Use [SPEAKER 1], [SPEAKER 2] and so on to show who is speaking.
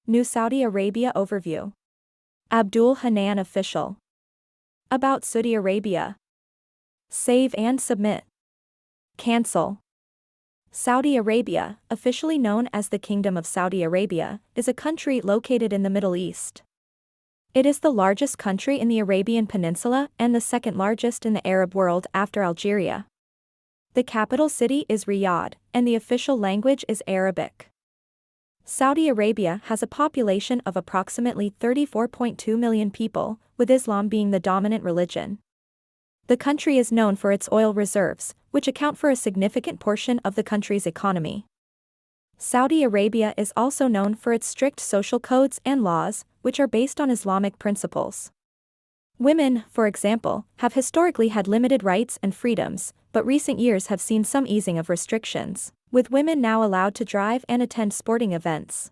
[SPEAKER 1] New Saudi Arabia Overview. Abdul Hanan Official. About Saudi Arabia. Save and submit. Cancel. Saudi Arabia, officially known as the Kingdom of Saudi Arabia, is a country located in the Middle East. It is the largest country in the Arabian Peninsula and the second largest in the Arab world after Algeria. The capital city is Riyadh, and the official language is Arabic. Saudi Arabia has a population of approximately 34.2 million people, with Islam being the dominant religion. The country is known for its oil reserves, which account for a significant portion of the country's economy. Saudi Arabia is also known for its strict social codes and laws, which are based on Islamic principles. Women, for example, have historically had limited rights and freedoms, but recent years have seen some easing of restrictions, with women now allowed to drive and attend sporting events.